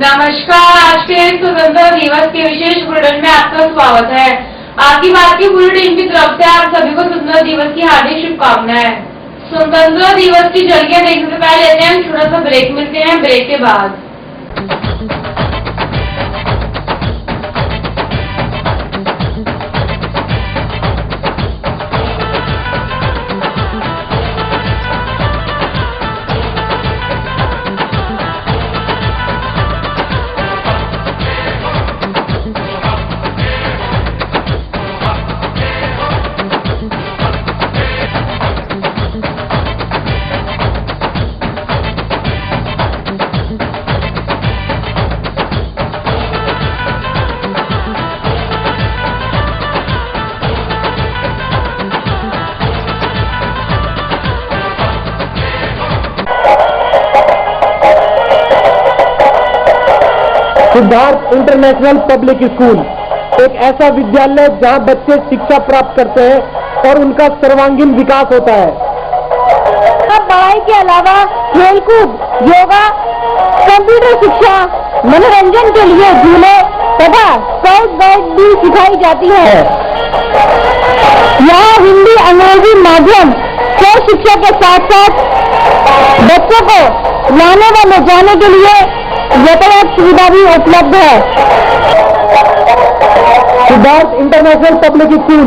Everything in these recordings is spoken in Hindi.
नमस्कार। आज के स्वतंत्रता दिवस के विशेष बुलेटिन में आपका स्वागत है। आपकी बात की पूरी टीम की तरफ से आप सभी को स्वतंत्रता दिवस की हार्दिक शुभकामनाएं। स्वतंत्रता दिवस की झलकियां देखने से पहले लेते हैं छोटा सा ब्रेक। मिलते हैं ब्रेक के बाद। सिद्धार्थ इंटरनेशनल पब्लिक स्कूल एक ऐसा विद्यालय जहां बच्चे शिक्षा प्राप्त करते हैं और उनका सर्वांगीण विकास होता है। पढ़ाई के अलावा खेलकूद, योगा, कंप्यूटर शिक्षा, मनोरंजन के लिए झूले तथा स्काउट गाइड भी सिखाई जाती है। यहाँ हिंदी, अंग्रेजी माध्यम से शिक्षा के साथ साथ बच्चों को लाने व ले जाने के लिए यातायात सुविधा भी उपलब्ध है। Siddharth international public school,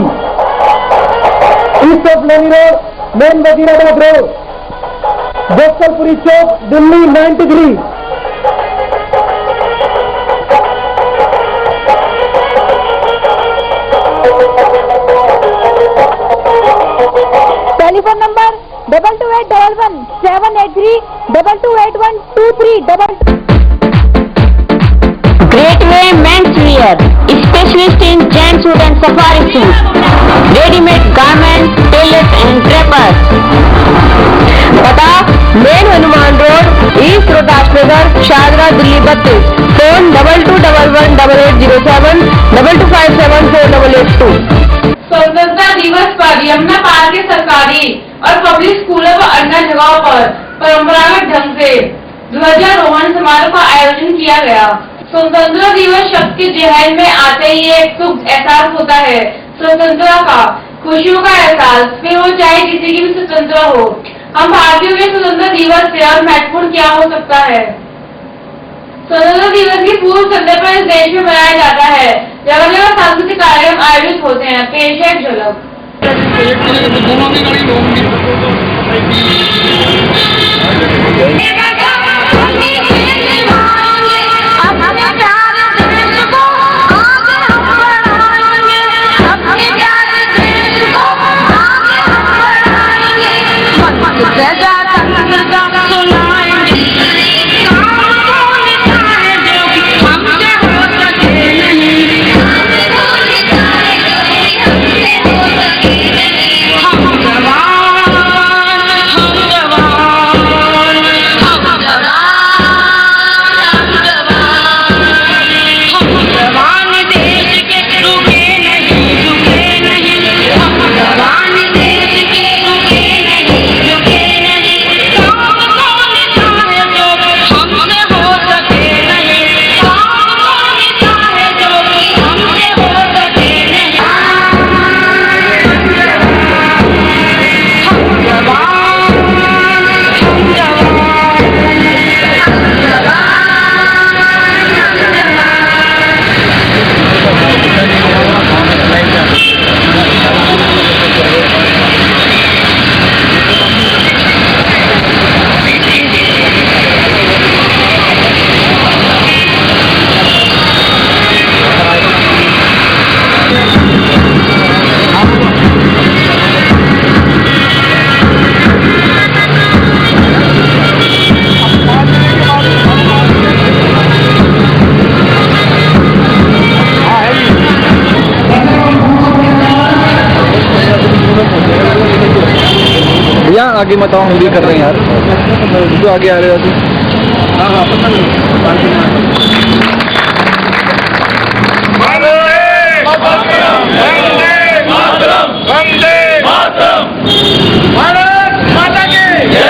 east of लेनी road, main Wazirabad road, जसलपुरी Chowk, Delhi 93। Telephone number 2281 783 228123 Gateway Men's Wear, specialist in gents suit and safari suit, ready-made garments, tailors and drapers. पता main Hanuman road, east Rohtas Nagar, Shahdara, Delhi 32। Phone 22118807 22574882। स्वतंत्रता दिवस पर यमुना पार्क के सरकारी और पब्लिक स्कूलों व अन्य जगहों पर परंपरागत ढंग से ध्वजारोहण समारोह का आयोजन किया गया। स्वतंत्रता दिवस शब्द के जहन में आते ही एक सुख एहसास होता है, स्वतंत्रता का, खुशियों का एहसास, फिर वो चाहे किसी की भी स्वतंत्रता हो। हम भारतीयों के स्वतंत्रता दिवस से और महत्वपूर्ण क्या हो सकता है। स्वतंत्रता दिवस की पूर्व संध्या पर इस देश में मनाया जाता है। जगह जगह सांस्कृतिक कार्यक्रम आयोजित होते हैं। पेश है एक झलक। आगे मत आओ, हम भी कर रहे हैं यार, तो आगे आ रहे हो। हाँ पता नहीं। वंदे मातरम, भारत माता की जय।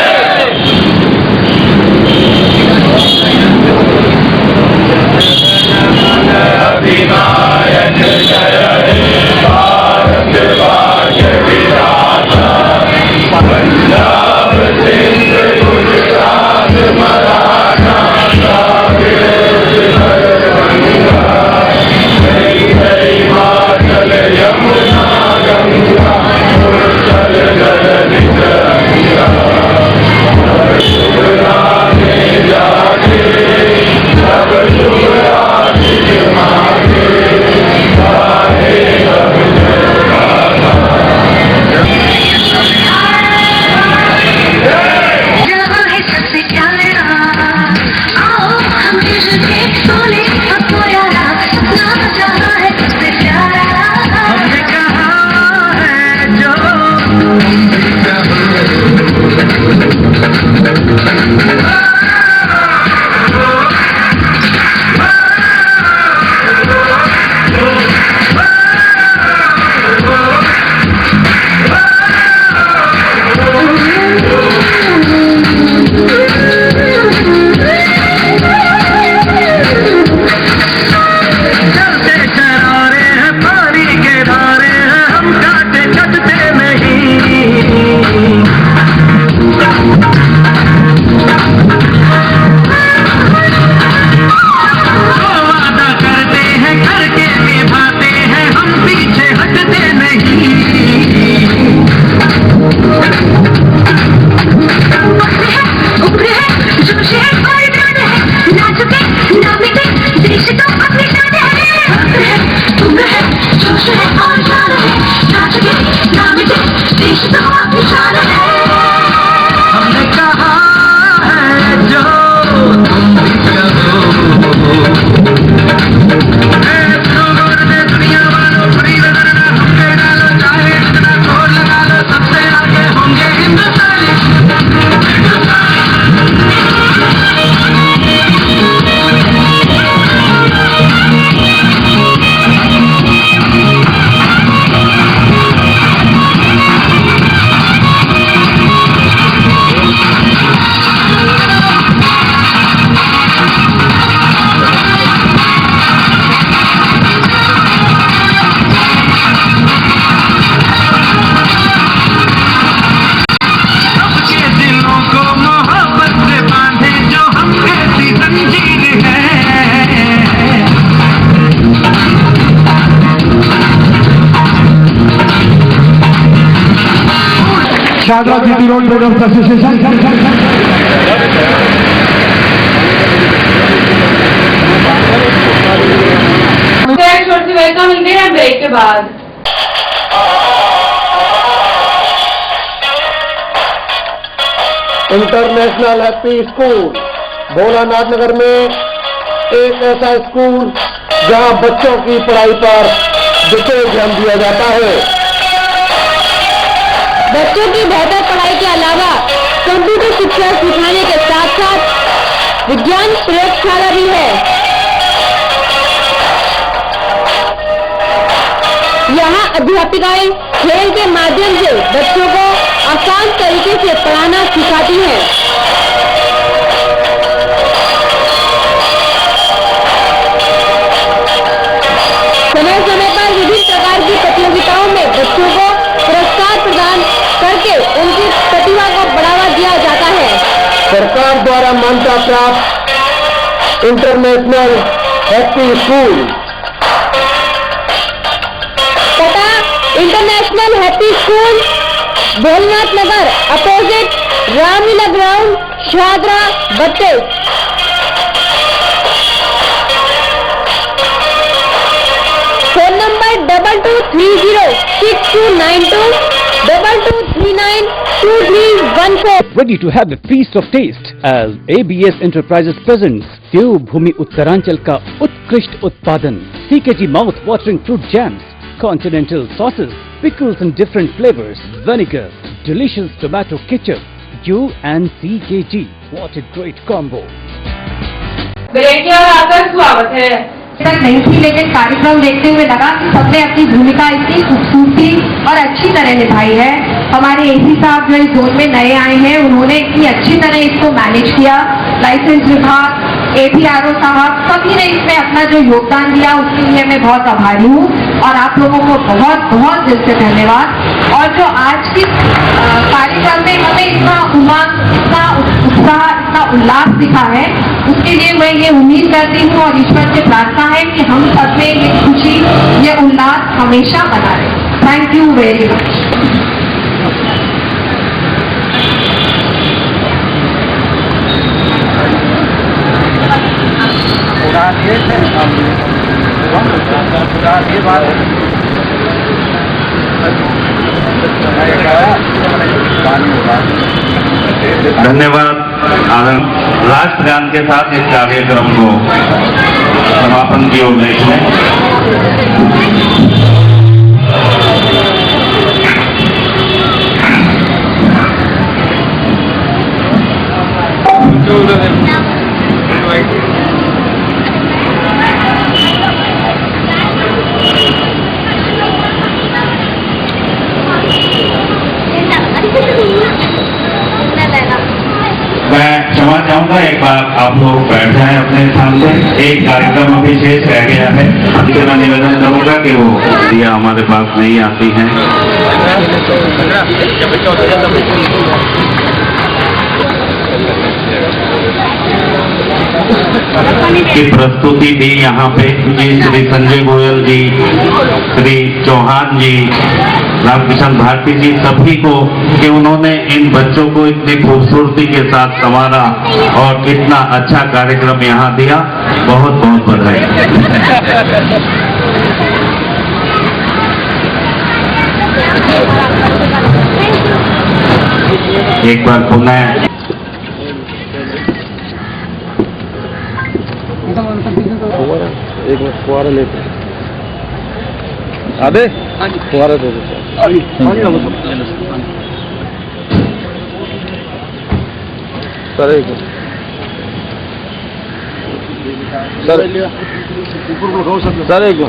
Shahjahan GT road product association. Welcome मिलते हैं ब्रेक के बाद। International happy school Bholanath Nagar में एक ऐसा स्कूल जहां बच्चों की पढ़ाई पर विशेष ध्यान दिया जाता है। बच्चों की बेहतर पढ़ाई के अलावा कंप्यूटर शिक्षा सिखाने के साथ साथ विज्ञान प्रयोगशाला भी है। यहाँ अध्यापिकाएं खेल के माध्यम से बच्चों को आसान तरीके से पढ़ाना सिखाती हैं। समय समय पर विभिन्न प्रकार की प्रतियोगिताओं में बच्चों को पुरस्कार प्रदान करके उनकी प्रतिभा को बढ़ावा दिया जाता है। सरकार द्वारा मान्यता प्राप्त इंटरनेशनल हैप्पी स्कूल पता international happy school Bholanath Nagar opposite Ramlila ground Shahdara 32। Phone number 22306292 22392314। Ready to have a feast of taste as ABS Enterprises presents देवभूमि उत्तरांचल का उत्कृष्ट उत्पादन CKG mouth watering fruit jams, continental sauces, pickles in different flavors, vinegar, delicious tomato ketchup, you and CKG. What a great combo! Break के बाद आपका स्वागत है। तक नहीं थी, लेकिन कार्यक्रम देखते हुए लगा कि सबने अपनी भूमिका इतनी खूबसूरती और अच्छी तरह निभाई है। हमारे एसी साहब जो इस जोन में नए आए हैं, उन्होंने इतनी अच्छी तरह इसको मैनेज किया। लाइसेंस विभाग, APRO साहब, सभी ने इसमें अपना जो योगदान दिया उसके लिए मैं बहुत आभारी हूँ और आप लोगों को बहुत बहुत दिल से धन्यवाद। और जो आज की कार्यक्रम में हमें इतना उमंग, इतना उत्साह, इतना उल्लास दिखा है, उसके लिए मैं ये उम्मीद करती हूँ और ईश्वर से प्रार्थना है कि हम सब में ये खुशी, ये उल्लास हमेशा बना रहे। Thank you very much. धन्यवाद। राष्ट्रगान के साथ इस कार्यक्रम को समापन की ओर देखें। चाहूंगा एक बार आप लोग बैठ जाएं अपने स्थान पे। एक कार्यक्रम अभी शेष रह गया है, इससे मैं निवेदन करूंगा कि वो दिया हमारे पास नहीं आती हैं। की प्रस्तुति दी यहाँ पे ये श्री संजय गोयल जी, श्री चौहान जी, रामकिशन भारती जी, सभी को कि उन्होंने इन बच्चों को इतनी खूबसूरती के साथ संवारा और इतना अच्छा कार्यक्रम यहाँ दिया। बहुत बहुत बधाई। एक बार पुनः एक मिनट फुहारा लेते आधे फुहारा दे दो सर। एक सर एक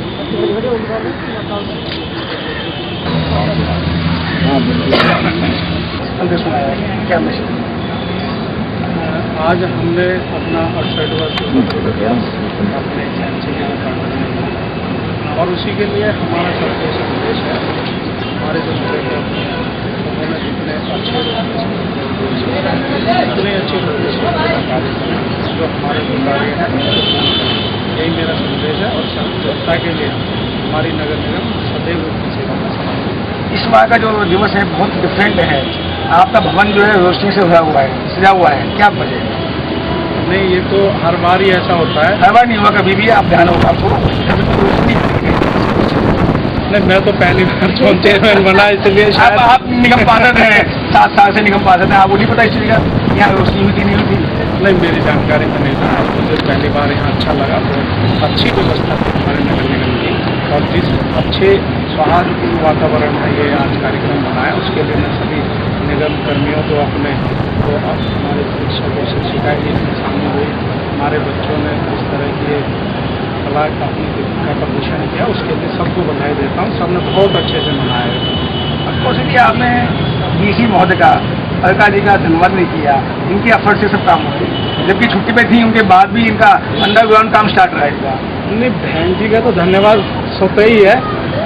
आज हमने अपना 68वां अपने और उसी के लिए हमारा सबको संदेश है। हमारे जो उन्होंने जितने अच्छे इतने अच्छे लोगों जो हमारे कार्य हैं, यही मेरा संदेश है। और जनता के लिए हमारी नगर निगम सदैव उनकी सेवा में समर्पित। इस बार का जो दिवस है बहुत डिफरेंट है। आपका भवन जो है रोशनी से भरा हुआ है, सजा हुआ है, क्या वजह है? नहीं, ये तो हर बार ही ऐसा होता है। हर बार नहीं हुआ, कभी भी आप ध्यान होगा आपको कभी तो रोशनी नहीं, मैं तो पहली बार चेयरमैन बना, इसलिए शायद आप निगम पार्षद हैं, 7 साल से निगम पार्षद हैं, आपको नहीं पता इस चीज का यहाँ रोशनी हुई थी नहीं हुई थी? नहीं, मेरी जानकारी में नहीं था। मुझे पहली बार यहाँ अच्छा लगा। तो अच्छी व्यवस्था थी हमारे नगर निगम की, और जिस अच्छे सौहार्दपूर्ण वातावरण में ये आज कार्यक्रम बनाया, उसके लिए मैं सभी निगम कर्मियों को अपने हमारे शिक्षकों शिक्षिकाएँ भी इसमें शामिल हुई। हमारे बच्चों ने इस तरह की कला अपनी का प्रदर्शन किया, उसके लिए सबको बधाई देता हूँ। सबने बहुत अच्छे से मनाया है। अफकोर्स कि आपने डीसी महोदय का, अलका जी का धन्यवाद नहीं किया। इनके एफर्ट से सब काम हो गए, जबकि छुट्टी पे थी, उनके बाद भी इनका अंडरग्राउंड काम स्टार्ट रहा इनका। नहीं, बहन जी का तो धन्यवाद स्वतः ही है।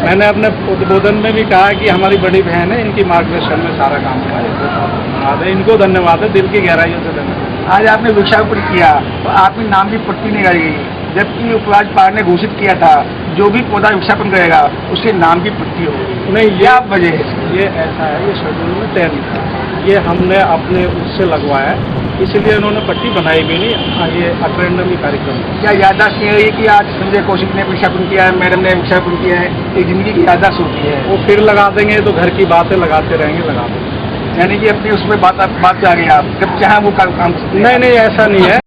मैंने अपने उद्बोधन में भी कहा कि हमारी बड़ी बहन है, इनकी मार्गदर्शन में सारा काम हुआ है। इनको धन्यवाद है, दिल की गहराइयों से धन्यवाद। आज आपने वृक्षारोपण किया तो आपके नाम की पट्टी नहीं लगाई गई, जबकि उपराज्यपाल ने घोषित किया था जो भी पौधा वृक्षारोपण करेगा उसके नाम की पट्टी होगी। नहीं, क्या वजह है? ये ऐसा है, ये शेड्यूल में तय नहीं था, ये हमने अपने उससे लगवाया, इसलिए उन्होंने पट्टी बनाई भी नहीं। ये अटेंडम कार्यक्रम। क्या याददाश्त नहीं रही कि आज संजय कौशिक ने वृक्षारोपण किया है, मैडम ने वृक्षारोपण किया है, एक जिंदगी की याददाश्त होती है। वो फिर लगा देंगे तो घर की बातें लगाते रहेंगे, लगा देंगे। यानी कि अपनी उसमें बात पे आ गई, आप जब चाहे वो काम नहीं नहीं, ऐसा नहीं है।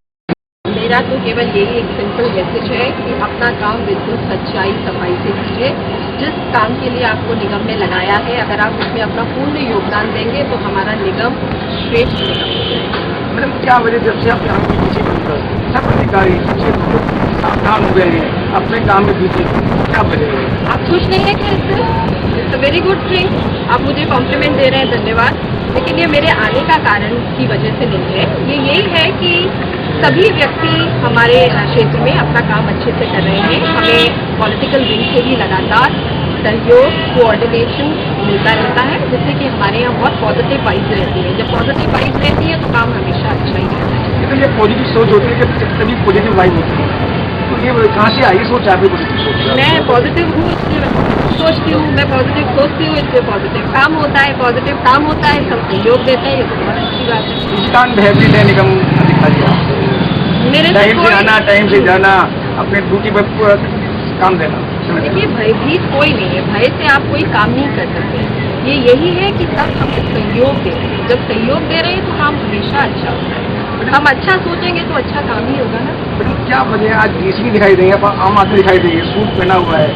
मेरा तो केवल यही एक सिंपल मैसेज है कि अपना काम बिल्कुल सच्चाई सफाई से कीजिए। जिस काम के लिए आपको निगम ने लगाया है, अगर आप उसमें अपना पूर्ण योगदान देंगे तो हमारा निगम श्रेष्ठ निगम हो जाएगा। मैडम, क्या वजह जब से आप यहाँ के पीछे बनकर सब अधिकारी सावधान हो गए हैं, अपने काम में बीते, क्या वजह है? आप खुश नहीं है क्या इससे? It's a very good thing. आप मुझे कॉम्प्लीमेंट दे रहे हैं, धन्यवाद। लेकिन ये मेरे आने का कारण की वजह से नहीं है। ये यही है कि सभी व्यक्ति हमारे क्षेत्र में अपना काम अच्छे से कर रहे हैं। हमें पॉलिटिकल विंग से भी लगातार सहयोग, कोऑर्डिनेशन मिलता रहता है, जिससे कि हमारे यहाँ बहुत पॉजिटिव वाइब्स रहती है। जब पॉजिटिव वाइब्स रहती है तो काम हमेशा अच्छा ही रहता है। लेकिन ये पॉजिटिव सोच होती है कि तभी पॉजिटिव वाइब होती है, तो ये कहाँ से आई सोच? आपकी पॉजिटिव सोच? मैं पॉजिटिव हूँ, इसलिए सोचती हूँ, मैं पॉजिटिव सोचती हूँ, इसलिए पॉजिटिव काम होता है। पॉजिटिव काम होता है, सब सहयोग देते हैं, ये तो बहुत अच्छी बात है। इस कारण भयभीत है निगम अधिकारी? मेरे टाइम से आना, टाइम से जाना, अपने ड्यूटी पर काम देना। देखिए, भयभीत कोई नहीं है, भय से आप कोई काम नहीं कर सकते। ये यही है कि सब हमें सहयोग दे रहे हैं। जब सहयोग दे रहे हैं तो काम हमेशा अच्छा होता है। हम अच्छा सोचेंगे तो अच्छा काम ही होगा ना। क्या वजह है? आज डीसी दिखाई देंगे, आम आदमी दिखाई देंगे, सूट पहना हुआ है,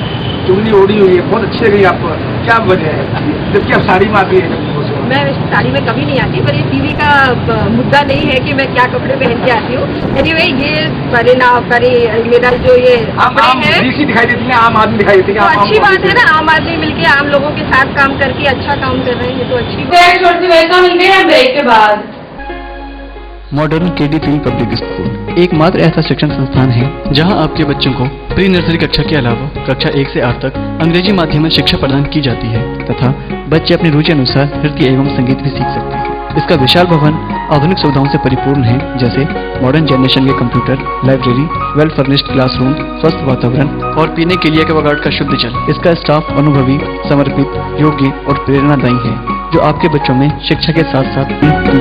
चुन्नी ओढ़ी हुई है, बहुत अच्छी लगी आपको, क्या वजह है? जबकि आप साड़ी में आती है। मैं साड़ी में कभी नहीं आती, पर ये टीवी का मुद्दा नहीं है कि मैं क्या कपड़े पहन के आती हूँ। एनीवे, ये परिणाम मेरा जो ये है, डीसी दिखाई देती है, आम आदमी दिखाई देती है, तो अच्छी बात है ना। आम आदमी मिलके आम लोगों के साथ काम करके अच्छा काम कर रहे हैं, ये तो अच्छी बात छोटी वेलकम मिलते हैं ब्रेक के बाद। Modern KD field public school एकमात्र ऐसा शिक्षण संस्थान है जहां आपके बच्चों को प्री नर्सरी कक्षा के अलावा कक्षा 1 से 8 तक अंग्रेजी माध्यम में शिक्षा प्रदान की जाती है तथा बच्चे अपनी रुचि अनुसार नृत्य एवं संगीत भी सीख सकते हैं। इसका विशाल भवन आधुनिक सुविधाओं से परिपूर्ण है, जैसे मॉडर्न जनरेशन के computer, library, well furnished classroom, स्वस्थ वातावरण और पीने के लिए एक्वागार्ड का शुद्ध जल। इसका स्टाफ अनुभवी, समर्पित, योग्य और प्रेरणादायी है, जो आपके बच्चों में शिक्षा के साथ साथ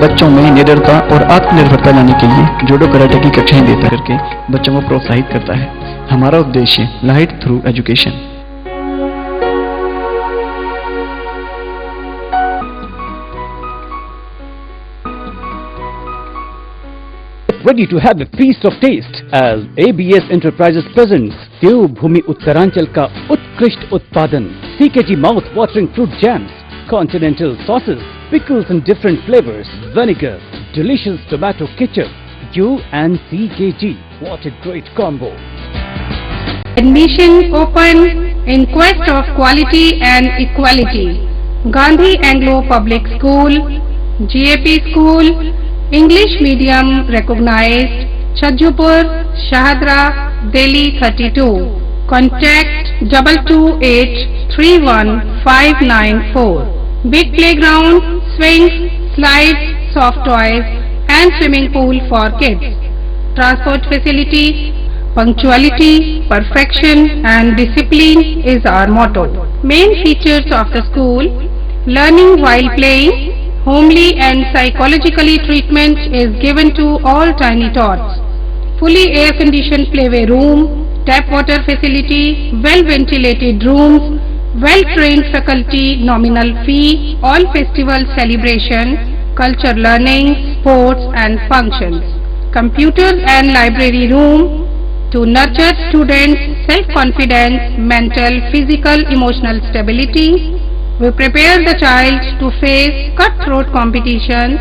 बच्चों में निडरता और आत्मनिर्भरता लाने के लिए जूडो कराटे की कक्षाएं देता करके बच्चों को प्रोत्साहित करता है। हमारा उद्देश्य light through education. Ready to have a feast of taste as ABS Enterprises presents देवभूमि उत्तरांचल का उत्कृष्ट उत्पादन CKG mouth watering fruit jams, continental sauces, pickles in different flavors, vinegar, delicious tomato ketchup. You and CKG, what a great combo! Admission open in quest of quality and equality. Gandhi Anglo Public School, GAP School, English medium recognized, Chajjupur, Shahadra, Delhi 32. Contact 22831 Big playground, swings, slides, soft toys and swimming pool for kids. Transport facility, punctuality, perfection and discipline is our motto. Main features of the school: learning while playing, homely and psychologically treatment is given to all tiny tots. Fully air-conditioned playway room, tap water facility, well-ventilated rooms, well-trained faculty, nominal fee, all festival celebration, culture learning, sports and functions. Computers and library room to nurture students' self-confidence, mental, physical, emotional stability. We prepare the child to face cutthroat competitions.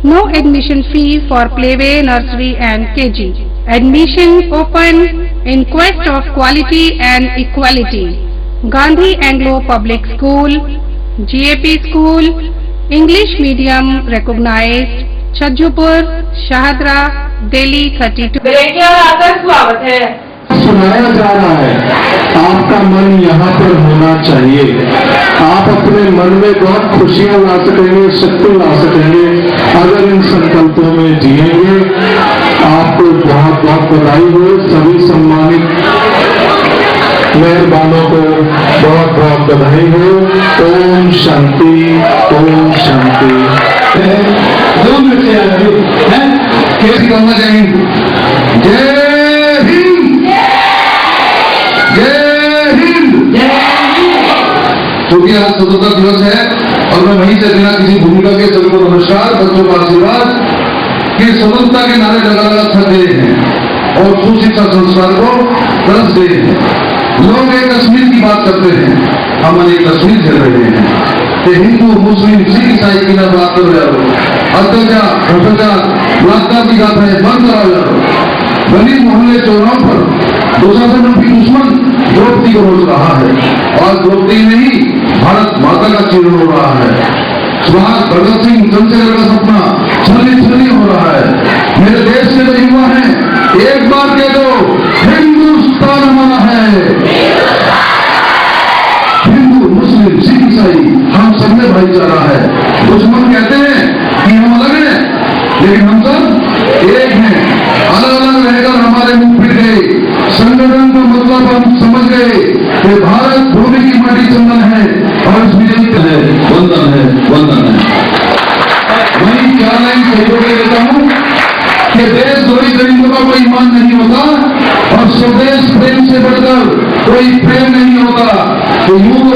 No admission fee for playway, nursery and KG. Admission open in quest of quality and equality. Gandhi Anglo Public School, GAP School, English medium recognized, Chajjupur, Shahadra, Delhi 32. बेटियों आपका स्वागत है। सुनाया जा रहा है, आपका मन यहाँ पर होना चाहिए। आप अपने मन में बहुत खुशियाँ ला सकेंगे, शक्ति ला सकेंगे अगर इन संकल्पों में जिएंगे। आपको बहुत बहुत बधाई हो। सभी सम्मानित मेहरबानों को बहुत बहुत बधाई हो। ओम शांति, ओम शांति। दो मिनट से कैसे करना चाहिए? जय हिंद, जय हिंद। क्योंकि आज स्वतंत्रता दिवस है और मैं वहीं से बिना किसी भूमिका के सभी को नमस्कार, बच्चों का आशीर्वाद कि स्वतंत्रता के नारे लगा लगा थक गए हैं और सुशिक्षा संस्कार को तरस गए हैं। लोग एक कश्मीर की बात करते हैं, हम अनेक कश्मीर झेल रहे हैं कि हिंदू, मुस्लिम, सिख, ईसाई की ना बात करो यारो, अत्याचार, भ्रष्टाचार, बलात्कार की गाथाएं बंद कराओ यारो। गली मोहल्ले चौराहों पर दुशासन रूपी दुश्मन द्रौपदी को रोज रहा है और द्रौपदी नहीं, भारत माता का चीर्ण हो रहा है। सुभाष भगत सिंह, चंद्रशेखर का सपना छलनी छलनी हो रहा है। मेरे देश के जो युवा हैं, एक बार कह दो, हिंदुस्तान हमारा है। हिंदू, मुस्लिम, सिख, ईसाई हम सब में भाईचारा है। दुश्मन कहते हैं कि हम अलग हैं, लेकिन हम सब एक हैं। अलग अलग रहकर हमारे मुंह फिर गए। संगठन का मतलब हम समझ गए कि भारत भूमि की माटी चंदन है और इस विजय है। वंदन है, वंदन है। वही 4 लाइन सही देता हूँ कि देशद्रोही गरीबों का कोई ईमान नहीं होता और स्वदेश प्रेम से बढ़कर कोई प्रेम नहीं होता। तो यूं तो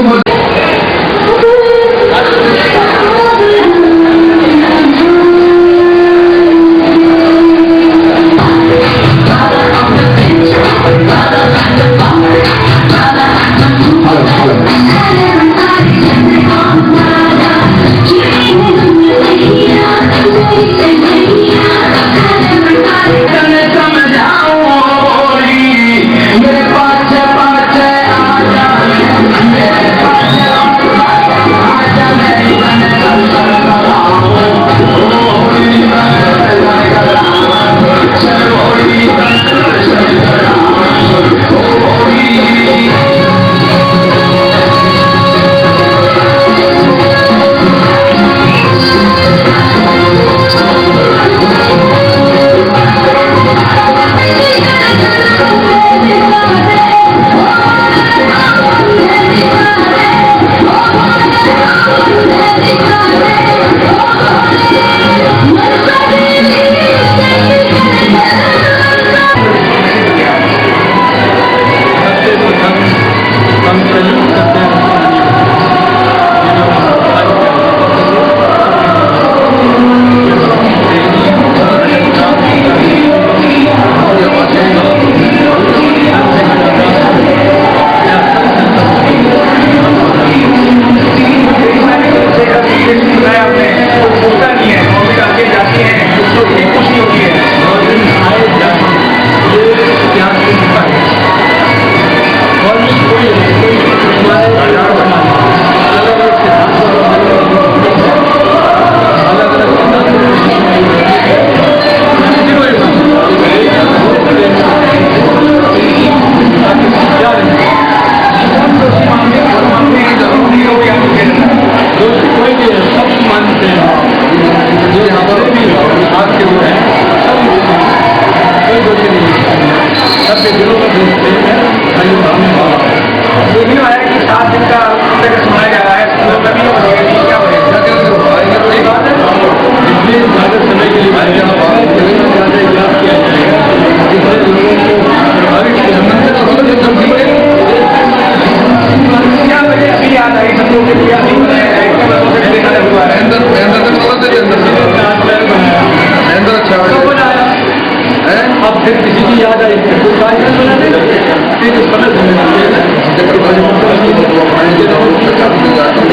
अब फिर किसी की याद आई तो कार्यक्रम बनाने लगे, फिर उस समय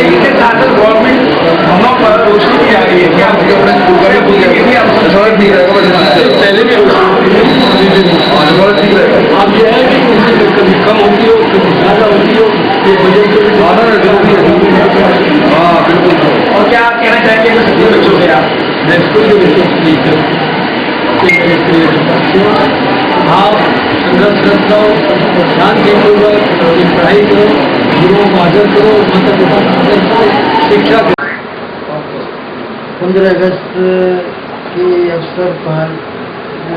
इसके साथ गवर्नमेंट भवनों पर रोशनी भी आ रही है क्या? पहले भी अब यह है कि किसी कभी कम होती हो, कभी ज़्यादा होती हो, ये बजट और क्या कहना चाहेंगे स्कूल बच्चों से आप? स्कूल के बच्चों आप संघर्ष करो, ध्यान केंद्रपूर्वक पढ़ाई करो, गुरुओं को आदर करो, माता पिता का आदर करो, शिक्षा करो। 15 अगस्त के अवसर पर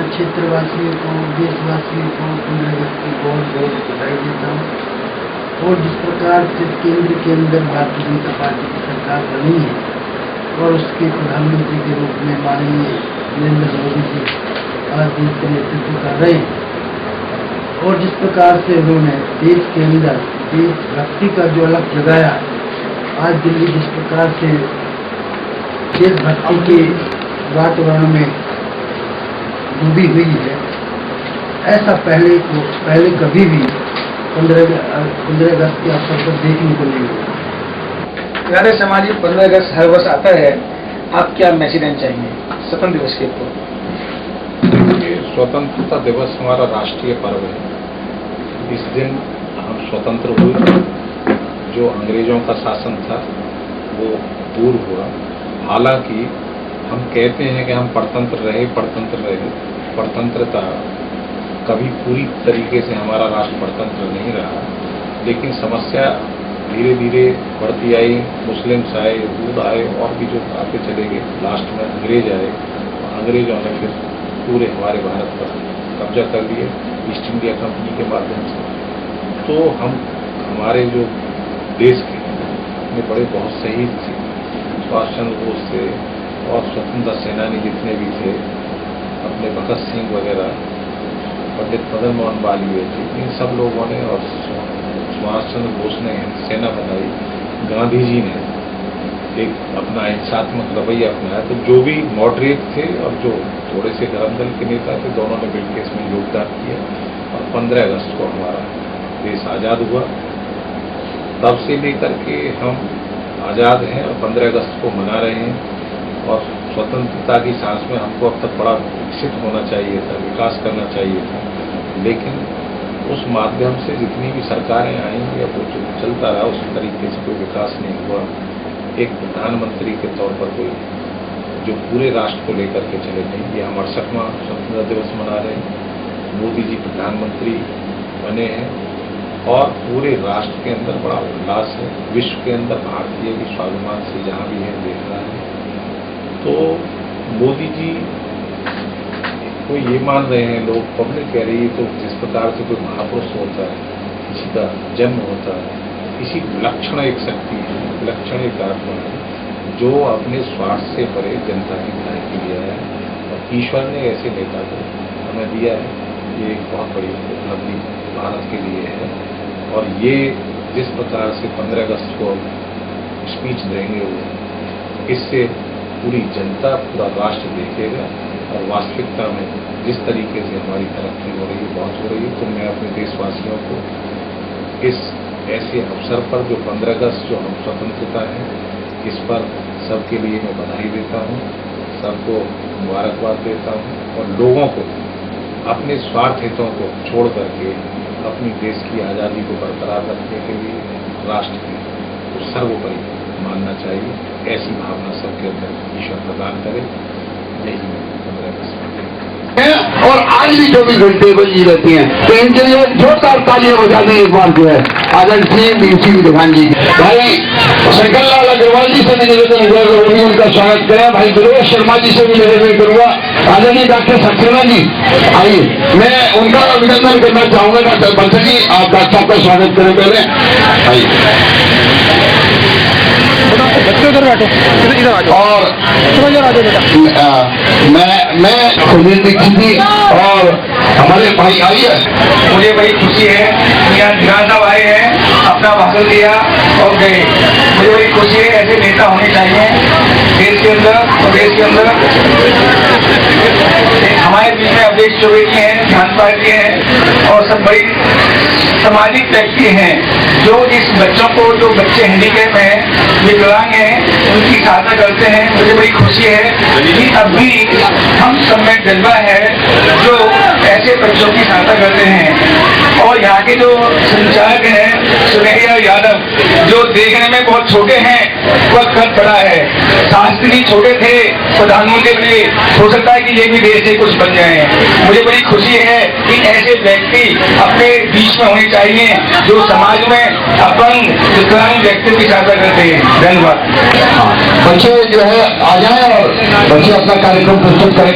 क्षेत्रवासियों को, देशवासियों को 15 अगस्त की बहुत बहुत बधाई देता हूँ। और जिस प्रकार से केंद्र के अंदर भारतीय जनता पार्टी की सरकार बनी है और उसके प्रधानमंत्री के रूप में माननीय नरेंद्र मोदी जी आज देश का नेतृत्व कर रहे हैं, और जिस प्रकार से उन्होंने देश के अंदर देशभक्ति का जो अलग जगाया, आज दिल्ली जिस प्रकार से देशभक्ति के वातावरण में डूबी हुई है, ऐसा पहले कभी भी 15 अगस्त के अवसर पर देखने को नहीं हुआ। प्यारे समाज, 15 अगस्त हर वर्ष आता है, आप क्या मैसेज देना चाहेंगे स्वतंत्रता दिवस के ऊपर? स्वतंत्रता दिवस हमारा राष्ट्रीय पर्व है। इस दिन हम स्वतंत्र हुए, जो अंग्रेजों का शासन था वो दूर हुआ। हालांकि हम कहते हैं कि हम परतंत्र रहे, परतंत्रता कभी पूरी तरीके से हमारा राष्ट्र परतंत्र नहीं रहा, लेकिन समस्या धीरे धीरे बढ़ती आई। मुस्लिम्स आए, हिंदू आए, और भी जो आते चले गए, लास्ट में अंग्रेज आए, और अंग्रेजों ने फिर पूरे हमारे भारत पर कब्जा कर लिया ईस्ट इंडिया कंपनी के माध्यम से। तो हमारे जो देश के में बड़े बहुत शहीद थे, सुभाष चंद्र बोस थे और स्वतंत्रता सेनानी जितने भी थे, अपने भगत सिंह वगैरह, पंडित मदन मोहन मालवीय थे, इन सब लोगों ने, और सुभाष चंद्र बोस ने सेना बनाई, गांधी जी ने एक अपना हिंसात्मक रवैया अपनाया। तो जो भी मॉडरेट थे और जो थोड़े से धर्म दल के नेता थे, दोनों ने मिलकर इसमें योगदान किया, और 15 अगस्त को हमारा देश आज़ाद हुआ। तब से लेकर के हम आज़ाद हैं और 15 अगस्त को मना रहे हैं, और स्वतंत्रता की सांस में हमको अब तक बड़ा विकसित होना चाहिए था, विकास करना चाहिए था, लेकिन उस माध्यम से जितनी भी सरकारें आई या वो जो चलता रहा, उस तरीके से कोई विकास नहीं हुआ। एक प्रधानमंत्री के तौर पर कोई जो पूरे राष्ट्र को लेकर के चले नहीं। ये हम 68वां स्वतंत्रता दिवस मना रहे हैं, मोदी जी प्रधानमंत्री बने हैं, और पूरे राष्ट्र के अंदर बड़ा उल्लास है। विश्व के अंदर भारतीय भी स्वाभिमान से जहाँ भी है देख रहा है। तो मोदी जी को ये मान रहे हैं लोग, पब्लिक कह रही है, तो जिस प्रकार से कोई महापुरुष होता है, किसी का जन्म होता है, किसी विलक्षण एक शक्ति है, विलक्षण एक आत्मा है, जो अपने स्वार्थ से परे जनता की भलाई के लिए है, और ईश्वर ने ऐसे नेता को हमें दिया है। ये एक बहुत बड़ी उपलब्धि भारत के लिए है, और ये जिस प्रकार से 15 अगस्त को स्पीच देंगे वो, इससे पूरी जनता, पूरा राष्ट्र देखेगा, और वास्तविकता में जिस तरीके से हमारी तरक्की हो रही है, बहुत हो रही है। तो मैं अपने देशवासियों को इस ऐसे अवसर पर जो 15 अगस्त जो हम स्वतंत्रता है, इस पर सबके लिए मैं बधाई देता हूँ, सबको मुबारकबाद देता हूँ, और लोगों को अपने स्वार्थ हितों को छोड़ करके अपनी देश की आज़ादी को बरकरार रखने के लिए राष्ट्र को सर्वोपरि मानना चाहिए। ऐसी भावना सबके अंदर ईश्वर प्रदान करे। यही 15 अगस्त और आज भी 24 घंटे बजी रहती हैं, तो इनके लिए जोरदार तालियां बजा दें एक बार जो है आदरणीय बीसी विधान जी। भाई शंकर लाल अग्रवाल जी से भी निवेदन हुआ, वो भी उनका स्वागत करें। भाई दुर्गा शर्मा जी से भी निवेदन करूंगा। आदरणीय डॉक्टर सक्सेना जी आइए, मैं उनका अभिनंदन करना चाहूंगा। डॉक्टर बंसल जी, आप डॉक्टर साहब का स्वागत करें पहले। आइए बच्चों इधर बैठो, इधर आ जाओ, और इधर आ जाओ बेटा। मैं सुनील दीक्षित जी और हमारे भाई आइए। मुझे बड़ी खुशी है, यहाँ विधान साहब आए हैं, अपना भाषण दिया और गए। मुझे बड़ी खुशी है, ऐसे नेता होने चाहिए देश के अंदर और देश के अंदर। हमारे बीच में अवधेश चौबे जी हैं, पार्टी हैं और सब बड़ी सामाजिक व्यक्ति हैं जो इस बच्चों को, जो बच्चे हैंडीकैप हैं, विकलांग हैं, उनकी सहायता करते हैं। मुझे बड़ी खुशी है कि अब भी हम सब में जज्बा है जो ऐसे बच्चों की सहायता करते हैं। और यहाँ के जो संचालक हैं सुनैया यादव, जो देखने में बहुत छोटे हैं, वह कद बड़ा है। शास्त्री छोटे थे, प्रधानमंत्री बने, हो सकता है कि ये भी देश से कुछ बन जाए। मुझे बड़ी खुशी है कि ऐसे व्यक्ति अपने बीच में होने चाहिए जो समाज में अपंग विकलांग व्यक्तियों की सहायता करते हैं। धन्यवाद। बच्चे जो है आ जाए और बच्चे अपना कार्यक्रम प्रस्तुत करें।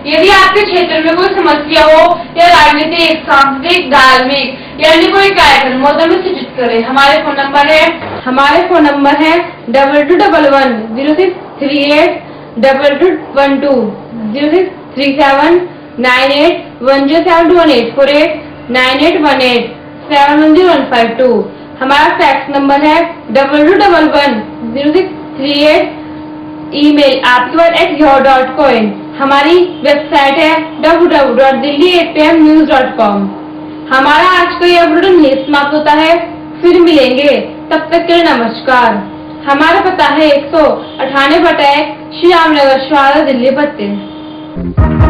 यदि आपके क्षेत्र में कोई समस्या हो या राजनीतिक, सांस्कृतिक, धार्मिक या अन्य कोई कार्यक्रम हो तो हमें सूचित करें। हमारे फोन नंबर है 22110638 2212 0637 981071 489818 710152। हमारा फैक्स नंबर है 2211 0638। ईमेल आपकीबात@yahoo.com। हमारी वेबसाइट है www.delhi8pmnews.com। हमारा आज का यह बुलेटिन यहीं समाप्त होता है। फिर मिलेंगे, तब तक के लिए नमस्कार। हमारा पता है 198 श्री राम नगर, दिल्ली 32।